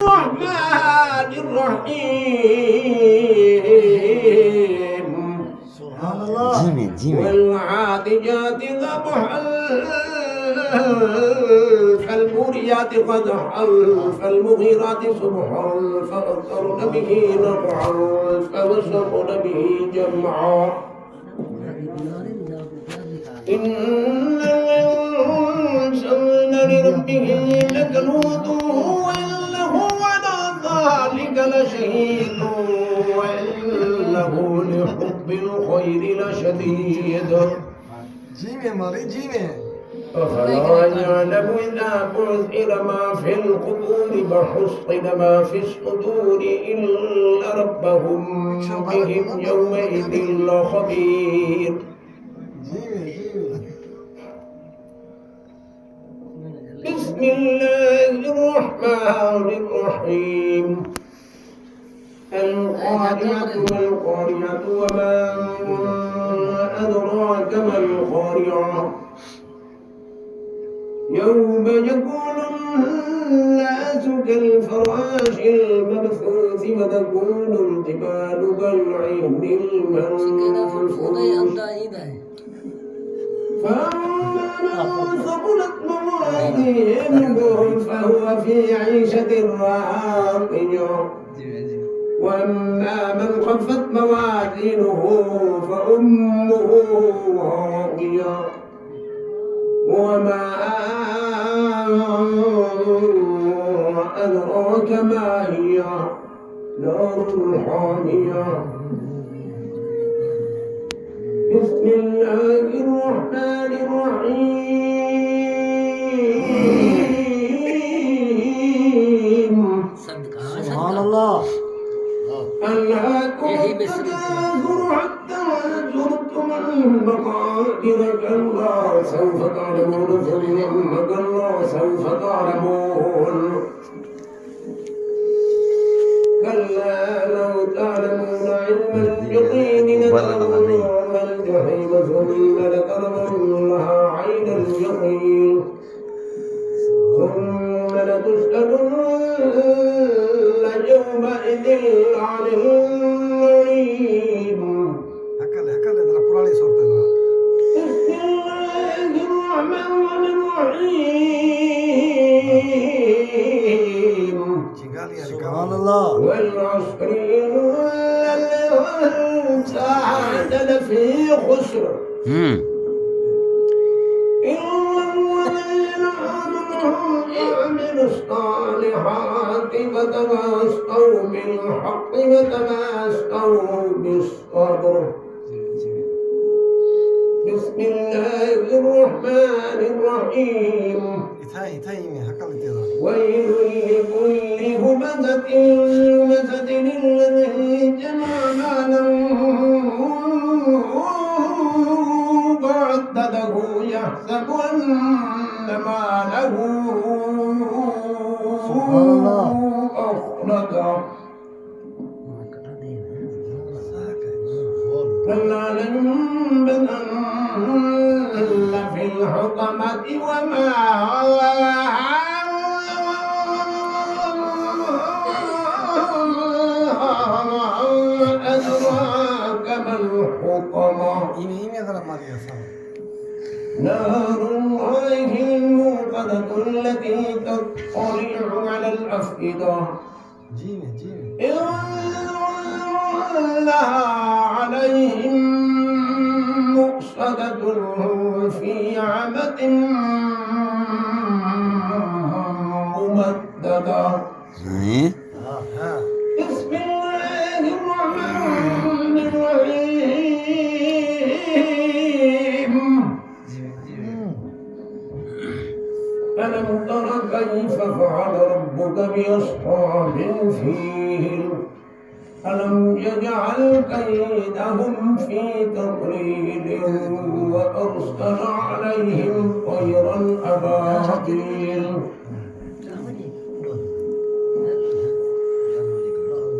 الرحمن الرحيم سبحان الله والعاديات ضبحا فالموريات قدحا فالمغيرات صبحا فأثرن به نقعا فوسطن به جمعا إن الإنسان لربه لكنود وإنه على ذلك لشهيد وإنه لحب الخير لشديد جيمي مالي جيمي أفلا يعلم إذا بعثر ما في القبور وحصل ما في الصدور إن ربهم بهم يومئذ لخبير بسم الله الرحمن الرحيم القارعة ما القارعة وما أدراك ما القارعة يوم يكون الناس كالفراش المبثوث وتكون الجبال كالعهن المنفوش فأما من ثقلت موازينه فهو في عيشة راضية وأما من خفت موازينه فأمه راضية وما أدراك ما هي نار حامية بسم الله الرحمن الرحيم سبحان الله ألهاكم التكاثر حتى زرتم المقابر كلا سوف تعلمون ثم كلا سوف تعلمون كلا لو تعلمون علم اليقين لترون الجحيم ثم لترونها عين اليقين ثم لتسألن يومئذ عن النعيم هكذا هذا القرآن صورته بسم الله الرحمن الرحيم سبحان الله والعصر إن الإنسان لفي خسر إلا الذين آمنوا وعملوا الصالحات وتواصوا بالحق وتواصوا بالصبر بسم الله الرحمن الرحيم ويل لكل همزة لمزة الذي جمع مالا وعدده يحسب أن ماله أخلده كلا لينبذن في الحطمة وما أدراك ما الحطمة نار الله الموقدة التي تطلع على الأفئدة لها عليهم مؤصدة في عمد ممددة بسم الله الرحمن الرحيم ألم تر كيف فعل ربك بأصحاب الفيل ألم يجعل كيدهم في تضليل وأرسل عليهم طيرا أبابيل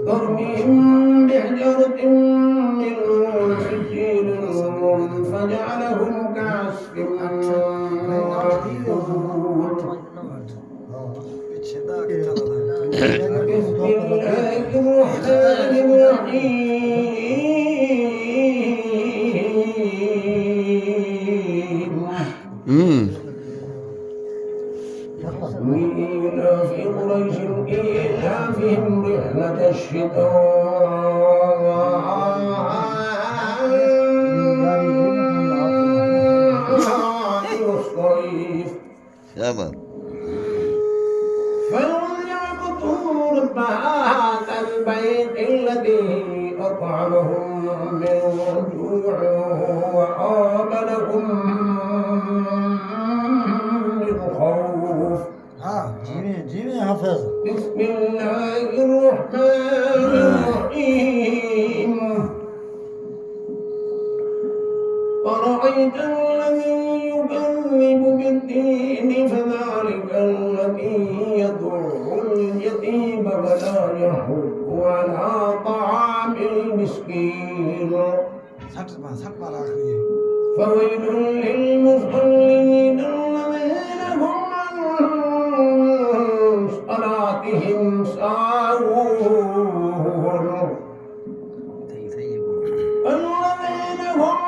ترميهم بحجرة من سجيل فجعلهم كعصف مأكول إيلاف قريش إيلافهم رحلة الشتاء والصيف فليعبدوا رب هذا البيت الذي أطعمهم من جوع وآمنهم من خوف. جيمي حافظ. بسم الله الرحمن الرحيم. أرأيت الذي يكذب بالدين فذلك الذي يدع اليتيم ولا يحض على طعام المسكين. فويل للمصلين الذين هم عن صلاتهم ساهون الذين هم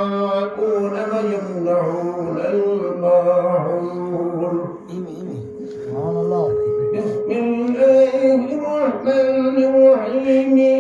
يراءون ويمنعون الماعون. سبحان الله. بسم الله الرحمن الرحيم.